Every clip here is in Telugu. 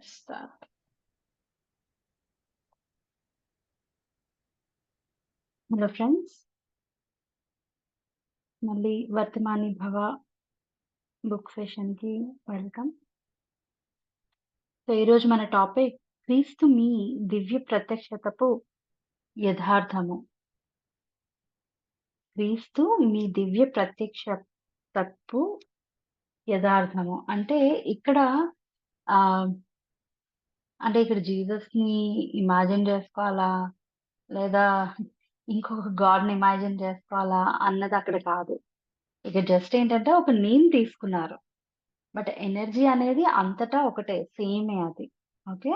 Start. హలో ఫ్రెండ్స్, మళ్ళీ వర్తమాని భవ బుక్ సెషన్కి వెల్కమ్. సో ఈరోజు మన టాపిక్ క్రీస్తు మీ దివ్య ప్రత్యక్షతపు యథార్థము. క్రీస్తు మీ దివ్య ప్రత్యక్షతపు యథార్థము అంటే ఇక్కడ ఆ అంటే ఇక్కడ జీసస్ ని ఇమాజిన్ చేసుకోవాలా లేదా ఇంకొక గాడ్ ని ఇమాజిన్ చేసుకోవాలా అన్నది అక్కడ కాదు. ఇక జస్ట్ ఏంటంటే ఒక నేమ్ తీసుకున్నారు, బట్ ఎనర్జీ అనేది అంతటా ఒకటే, సేమే అది. ఓకే,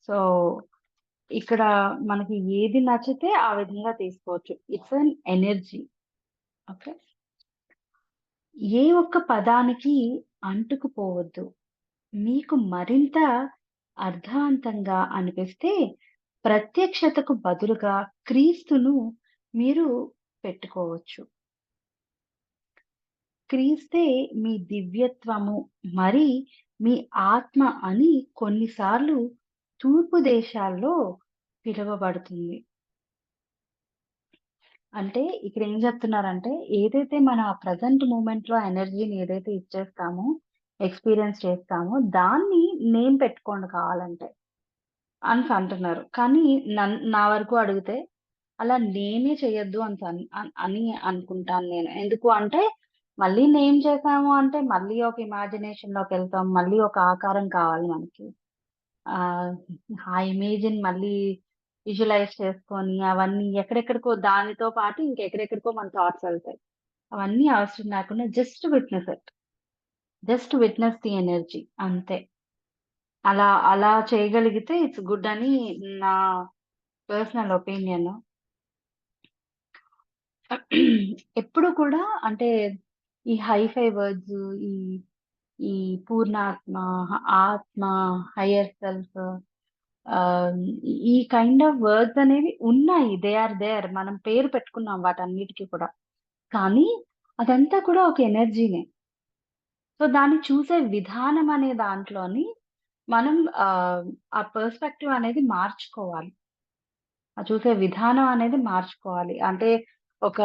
సో ఇక్కడ మనకి ఏది నచ్చితే ఆ విధంగా తీసుకోవచ్చు. It's an energy. ఓకే, ఏ ఒక్క పదానికి అంటుకుపోవద్దు. మీకు మరింత అర్థవంతంగా అనిపిస్తే ప్రత్యక్షతకు బదులుగా క్రీస్తును మీరు పెట్టుకోవచ్చు. క్రీస్తే మీ దివ్యత్వము మరి మీ ఆత్మ అని కొన్నిసార్లు తూర్పు దేశాల్లో పిలువబడుతుంది. అంటే ఇక్కడ ఏం చెప్తున్నారంటే, ఏదైతే మన ప్రజెంట్ మూమెంట్ లో ఎనర్జీని ఏదైతే ఇచ్చేస్తామో, ఎక్స్పీరియన్స్ చేస్తామో దాన్ని నేమ్ పెట్టుకోండి కావాలంటే అని అంటున్నారు. కానీ నా వరకు అడిగితే అలా నేనే చేయొద్దు అని అనుకుంటాను నేను. ఎందుకు అంటే మళ్ళీ నేమ్ చేసాము అంటే మళ్ళీ ఒక ఇమాజినేషన్ లోకి వెళ్తాం, మళ్ళీ ఒక ఆకారం కావాలి మనకి. ఆ ఇమేజ్ ని మళ్ళీ విజువలైజ్ చేసుకొని అవన్నీ ఎక్కడెక్కడికో దానితో పాటు ఇంకెక్కడెక్కడికో మన థాట్స్ వెళ్తాయి. అవన్నీ అవసరం లేకుండా జస్ట్ విట్నెస్ ది ఎనర్జీ అంతే. అలా అలా చేయగలిగితే ఇట్స్ గుడ్ అని నా పర్సనల్ ఒపీనియన్. ఎప్పుడు కూడా అంటే ఈ హైఫై వర్డ్స్, ఈ ఈ పూర్ణాత్మ, ఆత్మ, హయ్యర్ సెల్ఫ్, ఈ కైండ్ ఆఫ్ వర్డ్స్ అనేవి ఉన్నాయి. They are there. మనం పేరు పెట్టుకున్నాం వాటన్నిటికీ కూడా. కానీ అదంతా కూడా ఒక ఎనర్జీనే. సో దాన్ని చూసే విధానం అనే దాంట్లోని మనం ఆ పర్స్పెక్టివ్ అనేది మార్చుకోవాలి. ఆ చూసే విధానం అనేది మార్చుకోవాలి. అంటే ఒక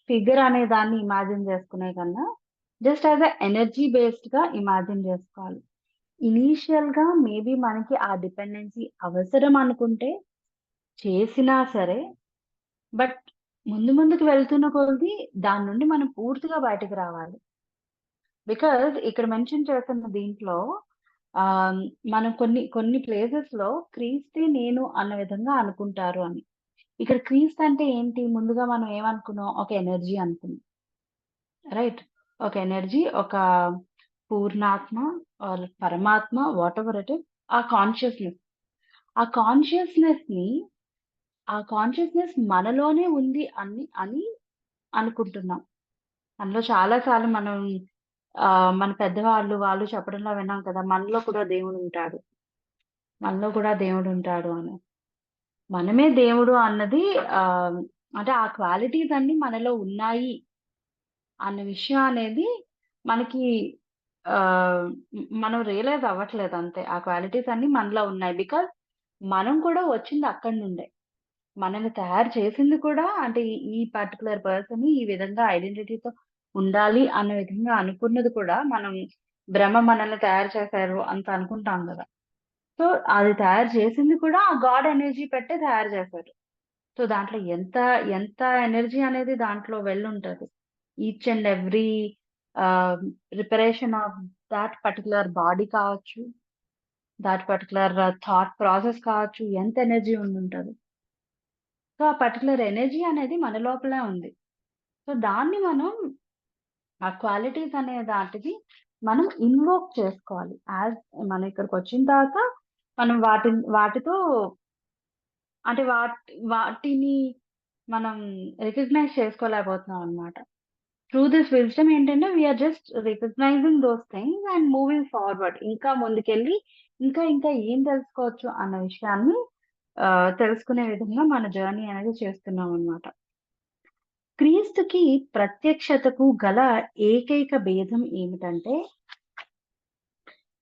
ఫిగర్ అనే దాన్ని ఇమాజిన్ చేసుకునే కన్నా just as a energy based గా ఇమాజిన్ చేసుకోవాలి. ఇనీషియల్ గా మేబీ మనకి ఆ డిపెండెన్సీ అవసరం అనుకుంటే చేసినా సరే, బట్ ముందుకు వెళ్తున్న కొద్దీ దాని నుండి మనం పూర్తిగా బయటకు రావాలి. బికాజ్ ఇక్కడ మెన్షన్ చేస్తున్న దీంట్లో ఆహ్, మనం కొన్ని ప్లేసెస్ లో క్రీస్తే నేను అన్న విధంగా అనుకుంటారు అని. ఇక్కడ క్రీస్తు అంటే ఏంటి? ముందుగా మనం ఏమనుకున్నాం? ఒక ఎనర్జీ అనుకున్నాం. రైట్? ఒక ఎనర్జీ, ఒక పూర్ణాత్మ ఆర్ పరమాత్మ, వాటెవర్ ఇట్ ఈస్, ఆ కాన్షియస్‌నెస్. ఆ కాన్షియస్‌నెస్‌ని ఆ కాన్షియస్‌నెస్ మనలోనే ఉంది అని అనుకుంటున్నాం. మనలో చాలా సార్లు మనం మన పెద్దవాళ్ళు వాళ్ళు చెప్పడంలో విన్నాం కదా! మనలో కూడా దేవుడుంటాడు అని. మనమే దేవుడు అన్నది ఆహ్, అంటే ఆ క్వాలిటీస్ అన్నీ మనలో ఉన్నాయి అన్న విషయం అనేది మనకి మనం రియలైజ్ అవ్వట్లేదు అంతే. ఆ క్వాలిటీస్ అన్నీ మనలో ఉన్నాయి. బికాజ్ మనం కూడా వచ్చింది అక్కడి నుండే. మనల్ని తయారు చేసింది కూడా అంటే ఈ పర్టిక్యులర్ పర్సన్ ఈ విధంగా ఐడెంటిటీతో ఉండాలి అన్న విధంగా అనుకున్నది కూడా మనం బ్రహ్మ మనల్ని తయారు చేశారు అంత అనుకుంటాం గదా! సో, అది తయారు చేసింది కూడా ఆ గాడ్ ఎనర్జీ పెట్టే తయారు చేశారు. సో, దాంట్లో ఎంత ఎనర్జీ అనేది దాంట్లో వెళ్ళుంటది. Each and every preparation of thought particular body కావచ్చు, థాట్ పర్టిక్యులర్ థాట్ ప్రాసెస్ కావచ్చు, ఎంత ఎనర్జీ ఉండుంటది. సో, ఆ పర్టిక్యులర్ ఎనర్జీ అనేది మన లోపలే ఉంది. సో, దాన్ని మనం ఆ క్వాలిటీస్ అనే దాటికి మనం ఇన్వోక్ చేసుకోవాలి. మనం ఇక్కడికొచ్చిన తర్వాత మనం వాటితో అంటే వాటిని మనం రికగ్నైజ్ చేసుకోలేకపోతున్నాం అన్నమాట. త్రూ దిస్ విజ్డమ్ ఏంటంటే we are just recognising those things and moving forward. ఇంకా ముందుకెళ్ళి ఇంకా ఏం తెలుసుకోవచ్చు అన్న విషయాన్ని తెలుసుకునే విధంగా మన జర్నీ అనేది చేస్తున్నాం అన్నమాట. క్రీస్తుకి ప్రత్యక్షతకు గల ఏకైక భేదం ఏమిటంటే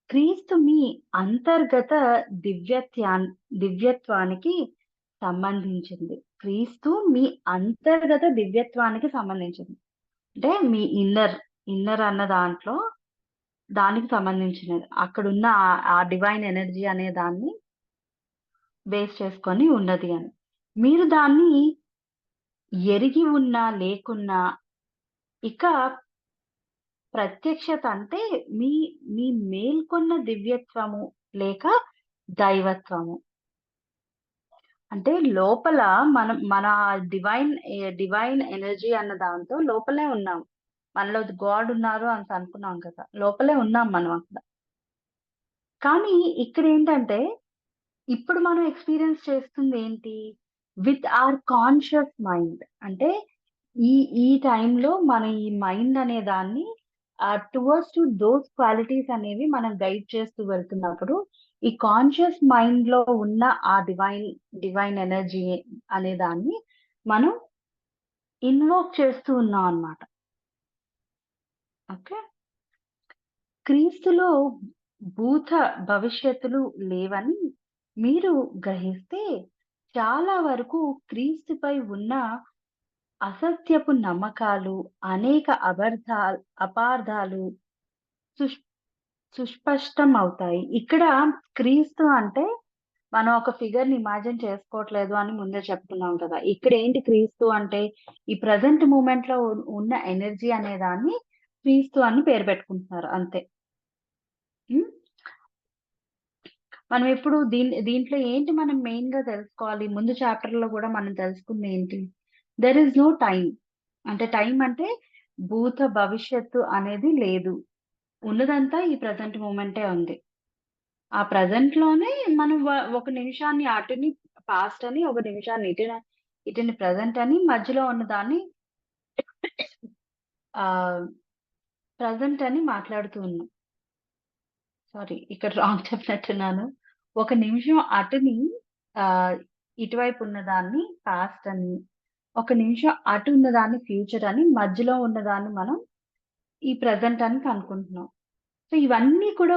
క్రీస్తు మీ అంతర్గత దివ్యత్వానికి సంబంధించింది. క్రీస్తు మీ అంతర్గత దివ్యత్వానికి సంబంధించింది. అంటే మీ ఇన్నర్ అన్న దాంట్లో దానికి సంబంధించినది. అక్కడున్న ఆ డివైన్ ఎనర్జీ అనే దాన్ని బేస్ చేసుకొని ఉన్నది అని. మీరు దాన్ని ఎరిగి ఉన్నా, లేకున్నా ఇక ప్రత్యక్షత అంటే మీ మీ మేల్కొన్న దివ్యత్వము లేక దైవత్వము. అంటే లోపల మన డివైన్ ఎనర్జీ అన్న దాంతో లోపలే ఉన్నాం. మనలో గాడ్ ఉన్నారు అని అనుకున్నాం కదా! లోపలే ఉన్నాం మనం అక్కడ. కానీ ఇక్కడేంటంటే ఇప్పుడు మనం ఎక్స్‌పీరియన్స్ చేస్తుందేంటి? With our conscious mind. అంటే ఈ ఈ టైంలో మన ఈ మైండ్ అనే దాన్ని టువర్డ్స్ దోస్ క్వాలిటీస్ అనేవి మనం గైడ్ చేస్తూ వెళ్తున్నప్పుడు, ఈ కాన్షియస్ మైండ్‌లో ఉన్న ఆ డివైన్ ఎనర్జీ అనే దాన్ని మనం ఇన్వోక్ చేస్తూ ఉన్నాం అన్నమాట. ఓకే. క్రీస్తులో భూత భవిష్యత్తులు లేవని మీరు గ్రహిస్తే, చాలా వరకు క్రీస్తుపై ఉన్న అసత్యపు నమ్మకాలు, అనేక అపార్థాలు సుష్ సుస్పష్టం అవుతాయి. ఇక్కడ క్రీస్తు అంటే మనం ఒక ఫిగర్‌ని ఇమాజిన్ చేసుకోవట్లేదు అని ముందే చెప్పుకున్నాం కదా! ఇక్కడేంటి క్రీస్తు అంటే ఈ ప్రెజెంట్ మూమెంట్‌లో ఉన్న ఎనర్జీ అనే దాన్ని క్రీస్తు అని పేరు పెట్టుకుంటున్నారు అంతే. హ్మ్. మనం ఇప్పుడు దీంట్లో ఏంటి మనం మెయిన్‌గా తెలుసుకోవాలి? ముందు చాప్టర్‌లో గూడా మనం తెలుసుకుందేంటి? There is no time. అంటే టైమ్ అంటే భూత భవిష్యత్తు అనేది లేదు. ఉన్నదంతా ఈ ప్రెజెంట్ మూమెంటే ఉంది. ఆ ప్రెజెంట్‌లోనే మనం ఒక నిమిషాన్ని అటుని పాస్ట్ అని, ఒక నిమిషాన్ని ఇటుని ప్రెజెంట్ అని, మధ్యలో ఉన్న దాన్ని ఆహ్, ప్రెజెంట్ అని మాట్లాడుతూ ఉన్నాం. సారీ, ఇక్కడ రాంగ్ చెప్పినట్టున్నాను. ఒక నిమిషం అటుని ఆహ్, ఇటువైపు ఉన్నదాన్ని పాస్ట్ అని, ఒక నిమిషం అటు ఉన్నదాన్ని ఫ్యూచర్ అని, మధ్యలో ఉన్నదాన్ని మనం ఈ ప్రెజెంట్ అని కనుక్కుంటున్నాం. సో, ఇవన్నీ కూడా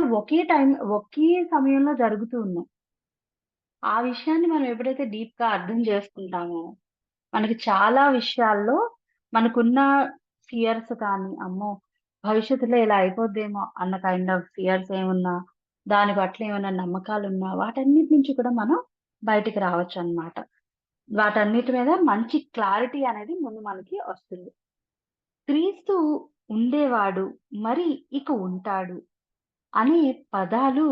ఒకే సమయంలో జరుగుతూ ఉన్నాయి. ఆ విషయాన్ని మనం ఎప్పుడైతే డీప్‌గా అర్థం చేసుకుంటామో, మనకి చాలా విషయాల్లో మనకున్న ఫియర్స్ కానీ, అమ్మో! భవిష్యత్తులో ఇలా అయిపోద్దేమో అన్న కైండ్ ఆఫ్ ఫియర్స్ ఏమున్నా, దాని పట్ల ఏమైనా నమ్మకాలున్నా, వాటన్నిటి నుంచి కూడా మనం బయటికి రావచ్చనమాట. వాటన్నిటి మీద మంచి క్లారిటీ అనేది ముందు మనకి వస్తుంది. క్రీస్తు ఉండేవాడు, మరి ఇక ఉంటాడు అనే పదాలు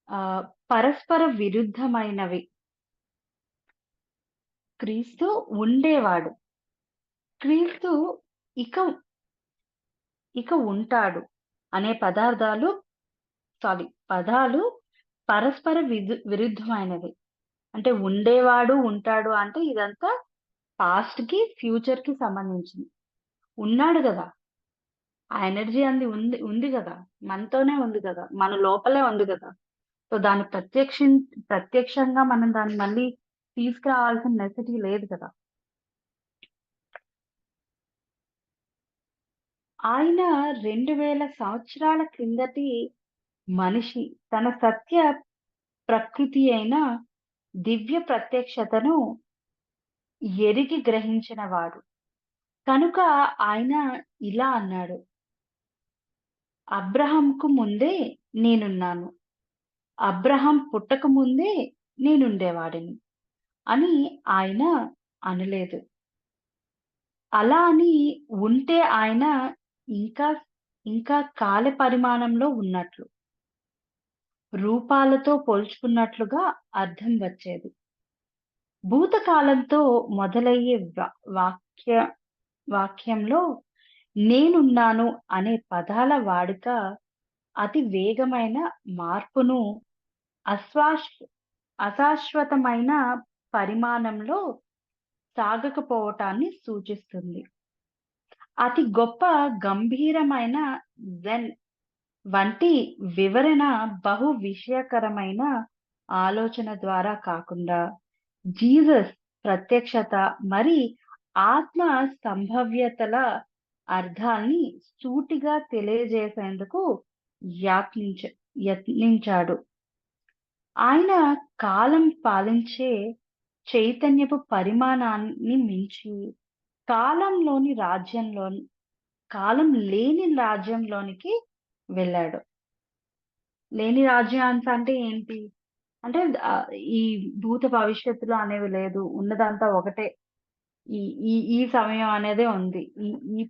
ఆహ్, పరస్పర విరుద్ధమైనవి. క్రీస్తు ఉండేవాడు. క్రీస్తు ఇక ఇక ఉంటాడు అనే పదాలు పరస్పర విరుద్ధమైనవి. అంటే ఉండేవాడు, ఉంటాడు అంటే ఇదంతా పాస్ట్‌కి, ఫ్యూచర్‌కి సంబంధించింది. ఉన్నాడు గదా! ఆ ఎనర్జీ అంది ఉంది గదా! మనతోనే ఉంది గదా! మన లోపలే ఉంది గదా! సో, దాన్ని ప్రత్యక్షంగా మనం దాన్ని మళ్ళీ తీసుకురావాల్సిన నెసెసిటీ లేదు కదా! ఆయన 2000 సంవత్సరాల క్రిందటి మనిషి. తన సత్య ప్రకృతి అయిన దివ్య ప్రత్యక్షతను ఎరిగి గ్రహించినవాడు. కనుక ఆయన ఇలా అన్నాడు. అబ్రహాంకు ముందే నేనున్నాను. అబ్రహాం పుట్టక ముందే నేనుండేవాడిని అని ఆయన అనలేదు. అలా అని ఉంటే ఆయన ఇంకా ఇంకా కాల పరిమాణంలో ఉన్నట్లు. రూపాలతో పోల్చుకున్నట్లుగా అర్థం వచ్చేది. భూతకాలంతో మొదలయ్యే వాక్య వాక్యంలో నేనున్నాను అనే పదాల వాడుక అతి వేగమైన మార్పును అశ్వాష్ అశాశ్వతమైన పరిమాణంలో సాగకపోవటాన్ని సూచిస్తుంది. అతి గొప్ప గంభీరమైన జెన్ వంటి వివరణ బహు విషయకరమైన ఆలోచన ద్వారా కాకుండా జీసస్ ప్రత్యక్షత మరి ఆత్మ సంభవ్యతల అర్థాన్ని సూటిగా తెలియజేసేందుకు యత్నించ యత్నించాడు. ఆయన కాలం పాలించే చైతన్యపు పరిమాణాన్ని మించి కాలంలోని రాజ్యంలో కాలం లేని రాజ్యంలోనికి వెళ్ళాడు. లేని రాజ్యం అంటే ఏంటి? అంటే ఈ భూత భవిష్యత్తులు అనేవి లేదు. ఉన్నదంతా ఒకటే. ఈ ఈ ఈ సమయం అనేదే ఉంది. ఈ ఈ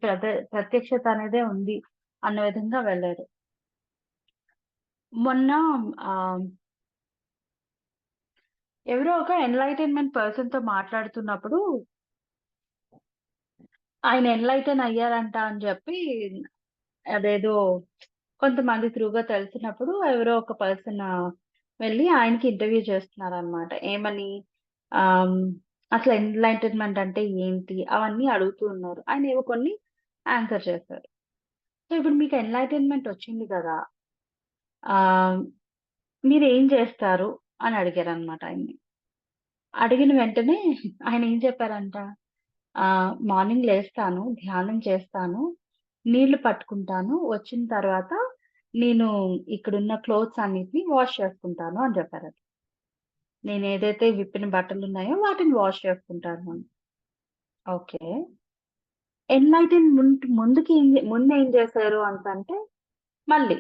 ప్రత్యక్షత అనేదే ఉంది అన్న విధంగా వెళ్ళాడు. మొన్న ఆహ్, ఎవరో ఒక ఎన్‌లైటన్‌మెంట్ పర్సన్‌తో మాట్లాడుతున్నప్పుడు ఆయన ఎన్‌లైటన్ అయ్యారంట అని చెప్పి అదేదో కొంతమంది త్రూగా తెలిసినప్పుడు ఎవరో ఒక పర్సన్ వెళ్లి ఆయనకి ఇంటర్వ్యూ చేస్తున్నారనమాట. ఏమని? ఆహ్, హ్మ్, అసలు ఎన్‌లైటన్‌మెంట్ అంటే ఏంటి? అవన్నీ అడుగుతూ ఉన్నారు. ఆయన ఏవో కొన్ని ఆన్సర్ చేశారు. సో, ఇప్పుడు మీకు ఎన్‌లైటన్‌మెంట్ వచ్చింది కదా! ఆహ్, మీరేం చేస్తారు? అని అడిగారనమాట ఆయన్ని. అడిగిన వెంటనే ఆయన ఏం చెప్పారంట, మార్నింగ్ లేస్తాను, ధ్యానం చేస్తాను, నీళ్లు పట్టుకుంటాను, వచ్చిన తర్వాత నేను ఇక్కడున్న క్లోత్స్ అన్నిటిని వాష్ చేసుకుంటాను అని చెప్పారట. నేనేదైతే విప్పిన బట్టలున్నాయో వాటిని వాష్ చేసుకుంటాను అని. ఓకే. ఎన్‌లైటన్ ముందేం చేశారు అనేసంటే, మళ్ళీ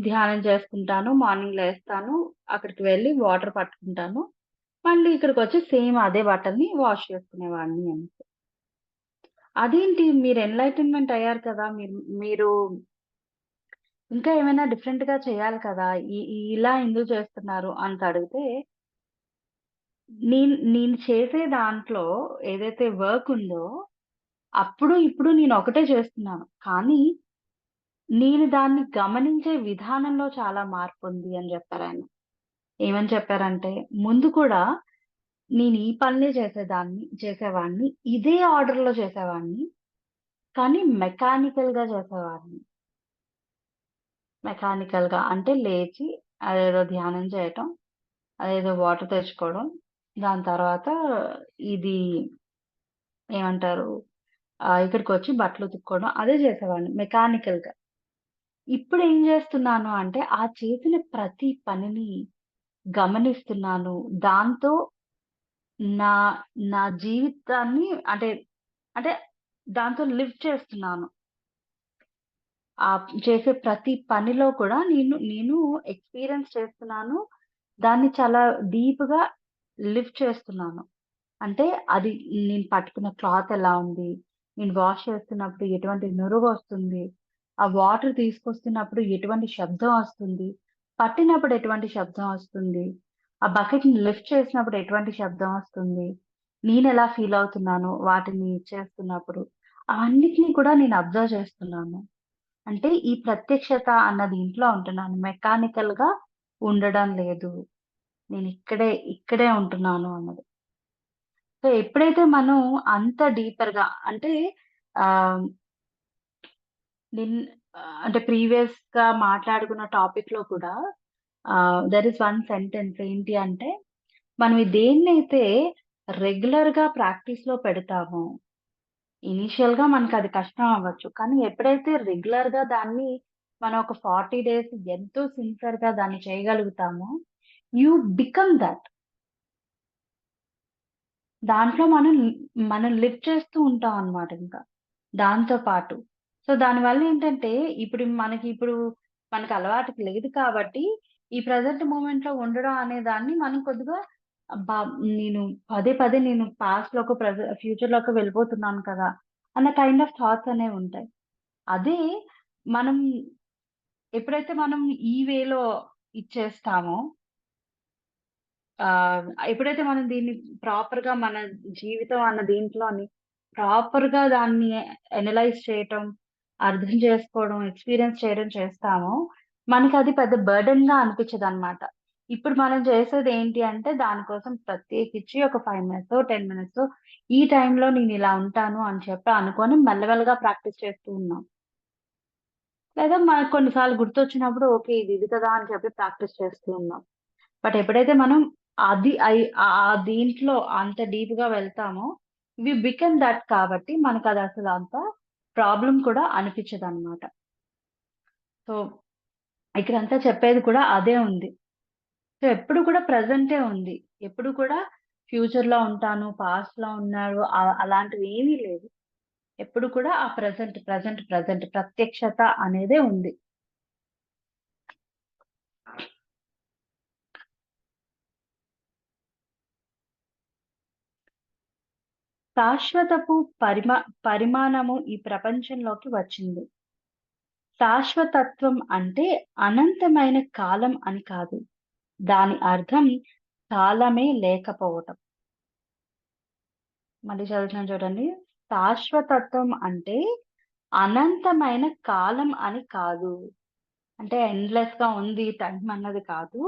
ధ్యానం చేసుకుంటాను, మార్నింగ్ లేస్తాను, అక్కడికి వెళ్లి వాటర్ పట్టుకుంటాను. మళ్ళీ ఇక్కడికొచ్చి సేమ్ అదే బట్టల్ని వాష్ చేసుకునేవాడిని అని. అదేంటి మీరు ఎన్‌లైటన్‌మెంట్ అయ్యారు కదా! మీరు ఇంకా ఏమైనా డిఫరెంట్‌గా చేయాలి కదా! ఇలా ఎందుకు చేస్తున్నారు అని అడిగితే, నేను చేసే దాంట్లో ఏదైతే వర్క్ ఉందో, అప్పుడు, ఇప్పుడు నేను ఒకటే చేస్తున్నాను. కానీ నేను దాన్ని గమనించే విధానంలో చాలా మార్పుంది అని చెప్పారాయన. ఏమని చెప్పారంటే, ముందు కూడా నేను ఈ పనులే చేసేవాడిని. ఇదే ఆర్డర్‌లో చేసేవాడిని. కానీ మెకానికల్‌గా చేసేవాడిని. మెకానికల్‌గా అంటే లేచి అదేదో ధ్యానం చేయటం, అదేదో వాటర్ తెచ్చుకోవడం, దాని తర్వాత ఇది ఏమంటారు ఇక్కడికొచ్చి బట్టలు ఉతుక్కోవడం అదే చేసేవాడిని మెకానికల్‌గా. ఇప్పుడేం జేస్తున్నాను అంటే, ఆ చేసిన ప్రతి పనిని గమనిస్తున్నాను. దాంతో నా నా జీవితాన్ని అంటే, అంటే దాంతో లివ్ చేస్తున్నాను. చేసే ప్రతి పనిలో కూడా నేను ఎక్స్‌పీరియన్స్ చేస్తున్నాను. దాన్ని చాలా డీప్‌గా లివ్ చేస్తున్నాను. అంటే అది నేను పట్టుకున్న క్లాత్ ఎలా ఉంది? నేను వాష్ చేస్తున్నప్పుడు ఎటువంటి నురుగొస్తుంది? ఆ వాటర్ తీసుకొస్తున్నప్పుడు ఎటువంటి శబ్దం వస్తుంది? పట్టినప్పుడు ఎటువంటి శబ్దం వస్తుంది? ఆ బకెట్‌ని లిఫ్ట్ చేసినప్పుడు ఎటువంటి శబ్దం వస్తుంది? నేనెలా ఫీల్ అవుతున్నాను వాటిని చేస్తున్నప్పుడు? అవన్నిటిని కూడా నేను అబ్జర్వ్ చేస్తున్నాను. అంటే ఈ ప్రత్యక్షత అన్న దీంట్లో ఉంటున్నాను. మెకానికల్‌గా ఉండడం లేదు. ఇక్కడే ఉంటున్నాను అన్నది. సో, ఎప్పుడైతే మనం అంత డీపర్‌గా అంటే ఆహ్, నిన్ అంటే ప్రీవియస్‌గా మాట్లాడుకున్న టాపిక్‌లో కూడా దేర్ ఈస్ వన్ సెంటెన్స్ ఏంటి అంటే, మనం దేన్నైతే రెగ్యులర్‌గా ప్రాక్టీస్‌లో పెడతామో, ఇనీషియల్‌గా మనకది కష్టం అవ్వచ్చు. కానీ ఎప్పుడైతే రెగ్యులర్‌గా దాన్ని మనం ఒక 40 డేస్ ఎంతో సిన్సియర్‌గా దాన్ని చేయగలుగుతామో, యూ బికమ్ థట్. దాంట్లో మనం లివ్ చేస్తూ ఉంటాం అన్నమాట ఇంకా. దాంతో పాటు. సో, దానివల్లేంటంటే, ఇప్పుడు మనకలవాటుకి లేదు కాబట్టి, ఈ ప్రెజెంట్ మూమెంట్‌లో ఉండడం అనే దాన్ని మనం కొద్దిగా అబ్బా! నేను పదే పదే నేను పాస్ట్‌లోకో, ఫ్యూచర్‌లోకో వెళ్ళిపోతున్నాను కదా! అన్న కైండ్ ఆఫ్ థాట్స్ అనేవుంటాయి. అదే మనం ఎప్పుడైతే ఈ వేలో ఇచ్చేస్తామో ఎప్పుడైతే మనం దీన్ని ప్రాపర్‌గా మన జీవితం అన్న దీంట్లోని ప్రాపర్‌గా దాన్ని అనలైజ్ చేయటం, అర్థం చేసుకోవడం, ఎక్స్‌పీరియన్స్ చేయడం చేస్తామో, మనకది పెద్ద బర్డెన్‌గా అనిపించదనమాట. ఇప్పుడు మనం చేసేదేంటి అంటే, దాని కోసం ప్రత్యేకిచ్చి ఒక 5 మినిట్సో, 10 మినిట్సో ఈ టైంలో నేనిలా ఉంటాను అని చెప్పి అనుకోని మెల్లమెల్లగా ప్రాక్టీస్ చేస్తూ ఉన్నాం. లేదా మనకు కొన్ని సార్లు గుర్తొచ్చినప్పుడు ఓకే. ఇది కదా! అని చెప్పి ప్రాక్టీస్ చేస్తూ ఉన్నాం. బట్ ఎప్పుడైతే మనం అది అయి దీంట్లో అంత డీప్‌గా వెళ్తామో, వి బికమ్ థట్ కాబట్టి మనకదసలు అంత ప్రాబ్లమ్ కూడా అనిపిచ్చదనమాట. సో, ఇక్కడంతా చెప్పేది కూడా అదే ఉంది. సో, ఎప్పుడు కూడా ప్రెజెంటే ఉంది. ఎప్పుడు కూడా ఫ్యూచర్‌లో ఉంటాను, పాస్ట్‌లో ఉన్నాడు అలాంటివేమీ లేదు. ఎప్పుడు కూడా ఆ ప్రెజెంట్ ప్రత్యక్షత అనేదే ఉంది. శాశ్వతపు పరిమాణము ఈ ప్రపంచంలోకి వచ్చింది. శాశ్వతత్వం అంటే అనంతమైన కాలం అని కాదు. దాని అర్థం కాలమే లేకపోవటం. మళ్ళీ చదువుతున్నాను చూడండి. శాశ్వతత్వం అంటే అనంతమైన కాలం అని కాదు. అంటే ఎండ్‌లెస్‌గా ఉంది టైం అన్నది కాదు.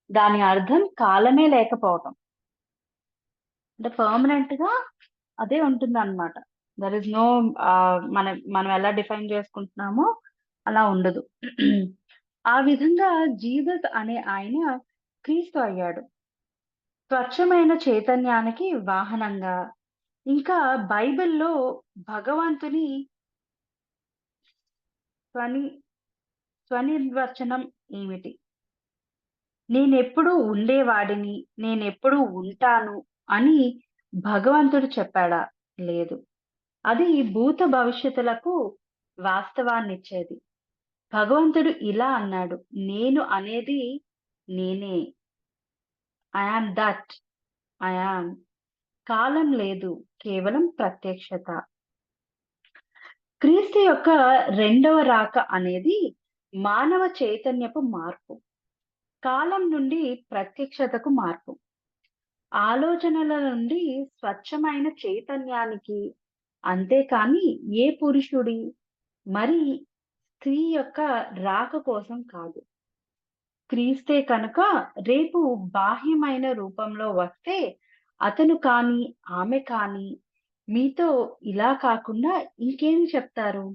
దాని అర్థం కాలమే లేకపోవటం. అంటే పర్మనెంట్‌గా అదే ఉంటుందన్నమాట. దేర్ ఈస్ నో మనం ఎలా డిఫైన్ చేసుకుంటున్నామో అలా ఉండదు. ఆ విధంగా జీసస్ అనే ఆయన క్రీస్తు అయ్యాడు. స్వచ్ఛమైన చైతన్యానికి వాహనంగా, ఇంకా బైబిల్‌లో భగవంతుని స్వని స్వనిర్వచనం ఏమిటి? నేనెప్పుడూ ఉండేవాడిని, నేనెప్పుడూ ఉంటాను అని భగవంతుడు చెప్పాడా? లేదు. అది భూత భవిష్యత్తులకు వాస్తవాన్నిచ్చేది. భగవంతుడు ఇలా అన్నాడు. నేను అనేది నేనే. I am that. I am. కాలం లేదు. కేవలం ప్రత్యక్షత. క్రీస్తు యొక్క రెండవ రాక అనేది మానవ చైతన్యపు మార్పు. కాలం నుండి ప్రత్యక్షతకు మార్పు. ఆలోచనల నుండి స్వచ్ఛమైన చైతన్యానికి. అంతేకాని ఏ పురుషుడి, మరి స్త్రీ యొక్క రాక కోసం కాదు. క్రీస్తే కనుక రేపు బాహ్యమైన రూపంలో వస్తే అతను కానీ, ఆమె కానీ మీతో ఇలా కాకుండా ఇంకేమి చెప్తారు?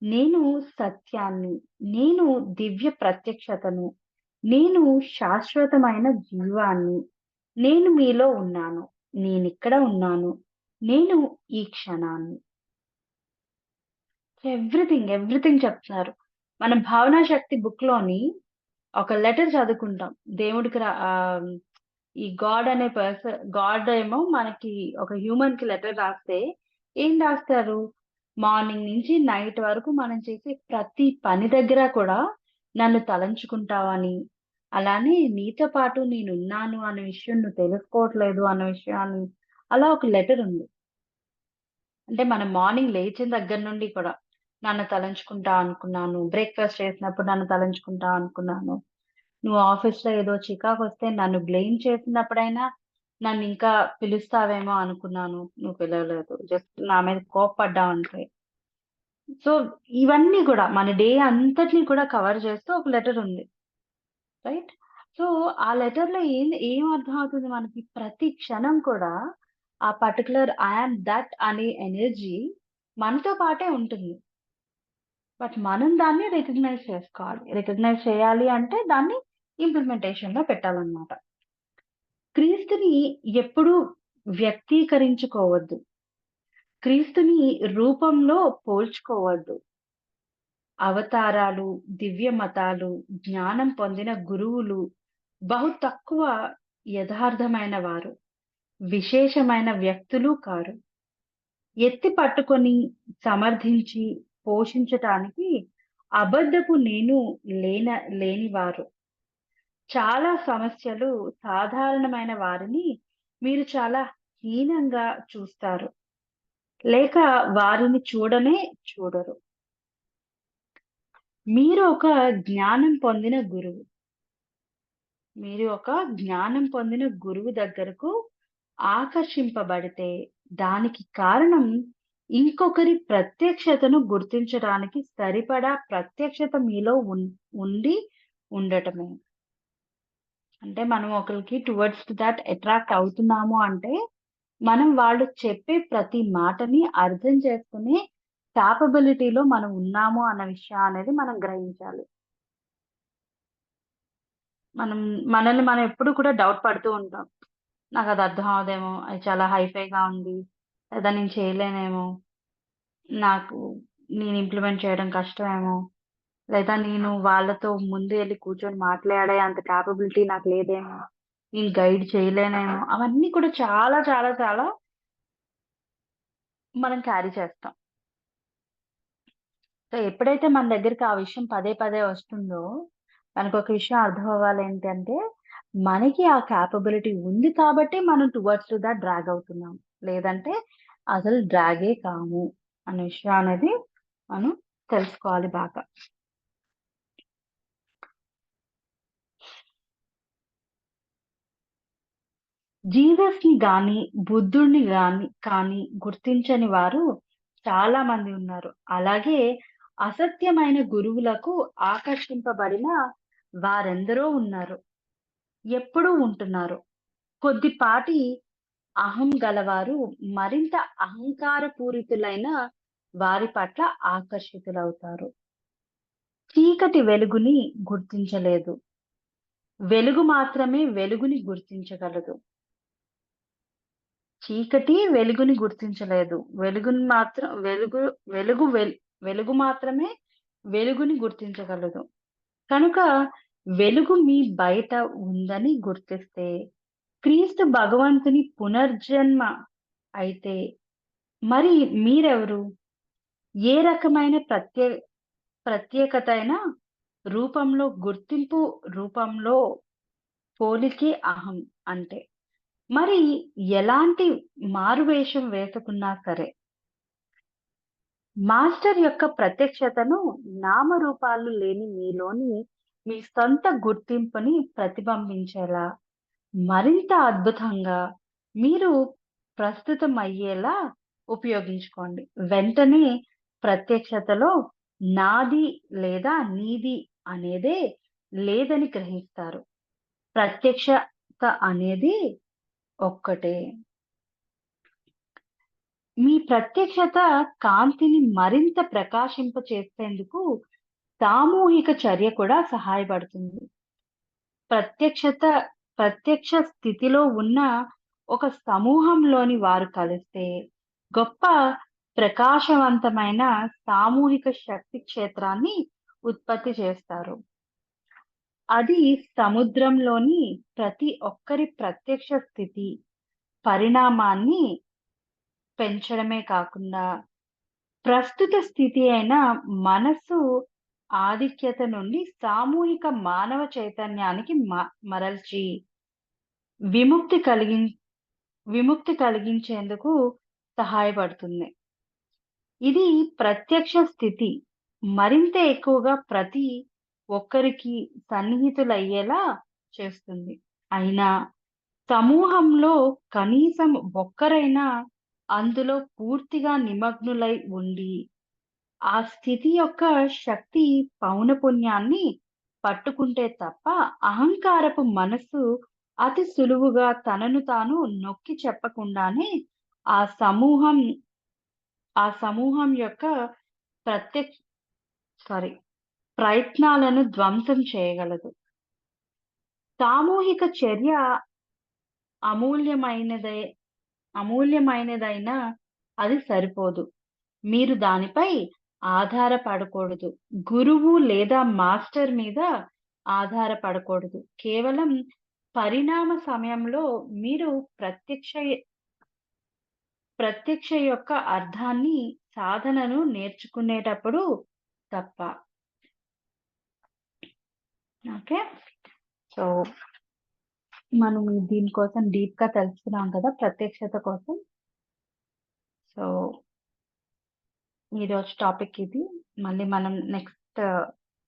నేను సత్యాన్ని, నేను దివ్య ప్రత్యక్షతను, నేను శాశ్వతమైన జీవాన్ని, నేను మీలో ఉన్నాను, నేనిక్కడ ఉన్నాను, నేను ఈ క్షణాన్ని. ఎవ్రీథింగ్ చెప్తున్నారు. మన భావనా శక్తి బుక్‌లోని ఒక లెటర్ చదువుకుంటాం. దేవుడికి ఈ గాడ్ ఏమో మనకి ఒక హ్యూమన్‌కి లెటర్ రాస్తే ఏం రాస్తారు? మార్నింగ్ నుంచి నైట్ వరకు మనం చేసే ప్రతి పని దగ్గర కూడా నన్ను తలంచుకుంటావని, అలానే నీతో పాటు నేనున్నాను అనే విషయం నువ్వు తెలుసుకోవట్లేదు అన్న విషయాన్ని అలా ఒక లెటర్ ఉంది. అంటే మనం మార్నింగ్ లేచిన దగ్గర నుండి కూడా నన్ను తలంచుకుంటా అనుకున్నాను. బ్రేక్‌ఫాస్ట్ చేసినప్పుడు నన్ను తలంచుకుంటా అనుకున్నాను. నువ్వు ఆఫీస్‌లో ఏదో చికాకొస్తే నన్ను బ్లేమ్ చేసినప్పుడైనా నన్నింకా పిలుస్తావేమో అనుకున్నాను. నువ్వు పిలవలేదు. జస్ట్ నా మీద కోప్పడ్డావంతే. సో, ఇవన్నీ గూడా మన డే అంతటిని కూడా కవర్ చేస్తూ ఒక లెటరుంది. రైట్? సో, ఆ లెటర్‌లో ఏం అర్థమవుతుంది మనకి? ప్రతి క్షణం కూడా ఆ పర్టిక్యులర్ ఐ యామ్ థట్ అనే ఎనర్జీ మనతో పాటే ఉంటుంది. బట్ మనం దాన్ని రికగ్నైజ్ చేసుకోవాలి. రికగ్నైజ్ చేయాలి అంటే దాన్ని ఇంప్లిమెంటేషన్‌లో పెట్టాలన్నమాట. క్రీస్తుని ఎప్పుడూ వ్యక్తీకరించుకోవద్దు. క్రీస్తుని రూపంలో పోల్చుకోవద్దు. అవతారాలు, దివ్య మతాలు, జ్ఞానం పొందిన గురువులు బహు తక్కువ యథార్థమైన వారు. విశేషమైన వ్యక్తులు కారు. ఎత్తి పట్టుకొని, సమర్థించి, పోషించటానికి అబద్ధపు నేను లేన లేనివారు. చాలా సమస్యలు సాధారణమైన వారిని మీరు చాలా హీనంగా చూస్తారు. లేక వారిని చూడనే చూడరు. మీరు ఒక జ్ఞానం పొందిన గురువు. మీరు ఒక జ్ఞానం పొందిన గురువు దగ్గరకు ఆకర్షింపబడితే, దానికి కారణం ఇంకొకరి ప్రత్యక్షతను గుర్తించడానికి సరిపడా ప్రత్యక్షత మీలో ఉండి ఉండటమే. అంటే మనం ఒకళ్ళకి టువర్డ్స్ థట్ అట్రాక్ట్ అవుతున్నాము అంటే, మనం వాళ్ళు చెప్పే ప్రతి మాటని అర్థం చేసుకునే కేపబిలిటీలో మనం ఉన్నాము అన్న విషయం అనేది మనం గ్రహించాలి. మనం మనల్ని మనం ఎప్పుడు కూడా డౌట్ పడుతూ ఉంటాం. నాకది అర్థం అవ్వదేమో, అది చాలా హైఫైగా ఉంది. లేదా నేను చేయలేనేమో, నాకు నేను ఇంప్లిమెంట్ చేయడం కష్టమేమో, లేదా నేను వాళ్ళతో ముందు ఎళ్లి కూర్చొని మాట్లాడే అంత కేపబిలిటీ నాకు లేదేమో, నేను గైడ్ చేయలేనేమో, అవన్నీ కూడా చాలా చాలా చాలా మనం క్యారీ చేస్తాం. సో, ఎప్పుడైతే మన దగ్గరికి ఆ విషయం పదే పదే వస్తుందో, మనకొక విషయం అర్థం అవ్వాలేంటంటే, మనకి ఆ కేపబిలిటీ ఉంది కాబట్టి మనం టువర్డ్స్ టు థట్ డ్రాగ్ అవుతున్నాం. లేదంటే అసలు డ్రాగే కాము అనే విషయం అనేది మనం తెలుసుకోవాలి బాగా. జీసస్‌ని గాని, బుద్ధుడిని కానీ గుర్తించని వారు చాలా మంది ఉన్నారు. అలాగే అసత్యమైన గురువులకు ఆకర్షింపబడిన వారెందరో ఉన్నారు. ఎప్పుడూ ఉంటున్నారు. కొద్దిపాటి అహం గలవారు మరింత అహంకారపూరితులైన వారి పట్ల ఆకర్షితులవుతారు. చీకటి వెలుగుని గుర్తించలేదు. వెలుగు మాత్రమే వెలుగుని గుర్తించగలదు. చీకటి వెలుగుని గుర్తించలేదు. వెలుగుని మాత్రం వెలుగు వెలుగు వెల్ వెలుగు మాత్రమే వెలుగుని గుర్తించగలదు. కనుక వెలుగు మీ బయట ఉందని గుర్తిస్తే, క్రీస్తు భగవంతుని పునర్జన్మ అయితే, మరి మీరెవరు? ఏ రకమైన ప్రత్యేకతైన రూపంలో గుర్తింపు రూపంలో పోలికే అహం అంటే. మరి ఎలాంటి మారువేషం వేసుకున్నా సరే, మాస్టర్ యొక్క ప్రత్యక్షతను నామరూపాలు లేని మీలోని మీ సొంత గుర్తింపుని ప్రతిబింబించేలా, మరింత అద్భుతంగా మీరు ప్రస్తుతమయ్యేలా ఉపయోగించుకోండి. వెంటనే ప్రత్యక్షతలో నాది లేదా నీది అనేదే లేదని గ్రహిస్తారు. ప్రత్యక్షత అనేది ఒక్కటే. మీ ప్రత్యక్షత కాంతిని మరింత ప్రకాశింపచేసేందుకు సామూహిక చర్య కూడా సహాయపడుతుంది. ప్రత్యక్షత ప్రత్యక్ష స్థితిలో ఉన్న ఒక సమూహంలోని వారు కలిస్తే గొప్ప ప్రకాశవంతమైన సామూహిక శక్తి క్షేత్రాన్ని ఉత్పత్తి చేస్తారు. అది సముద్రంలోని ప్రతి ఒక్కరి ప్రత్యక్ష స్థితి పరిణామాన్ని పెంచడమే కాకుండా, ప్రస్తుత స్థితి అయిన మనస్సు ఆధిక్యత నుండి సామూహిక మానవ చైతన్యానికి మరల్చి విముక్తి కలిగిం విముక్తి కలిగించేందుకు సహాయపడుతుంది. ఇది ప్రత్యక్ష స్థితి మరింత ఎక్కువగా ప్రతి ఒక్కరికి సన్నిహితులయ్యేలా చేస్తుంది. అయినా సమూహంలో కనీసం ఒక్కరైనా అందులో పూర్తిగా నిమగ్నులై ఉండి, ఆ స్థితి యొక్క శక్తి పౌనపున్యాన్ని పట్టుకుంటే తప్ప, అహంకారపు మనస్సు అతి సులువుగా తనను తాను నొక్కి చెప్పకుండానే ఆ సమూహం ఆ సమూహం యొక్క ప్రత్యక్ సారీ ప్రయత్నాలను ధ్వంసం చేయగలదు. సామూహిక చర్య అమూల్యమైనదే అమూల్యమైనదైనా అది సరిపోదు. మీరు దానిపై ఆధారపడకూడదు. గురువు లేదా మాస్టర్ మీద ఆధారపడకూడదు. కేవలం పరిణామ సమయంలో మీరు ప్రత్యక్ష యొక్క అర్థాన్ని, సాధనను నేర్చుకునేటప్పుడు తప్ప. ఓకే. సో, మనం దీనికోసం డీప్‌గా తెలుసుకున్నాం కదా! ప్రత్యక్షత కోసం. సో, ఈరోజు టాపిక్ ఇది. మళ్ళీ మనం నెక్స్ట్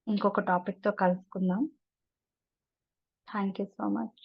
ఇంకొక టాపిక్‌తో కలుసుకుందాం. Thank you so much.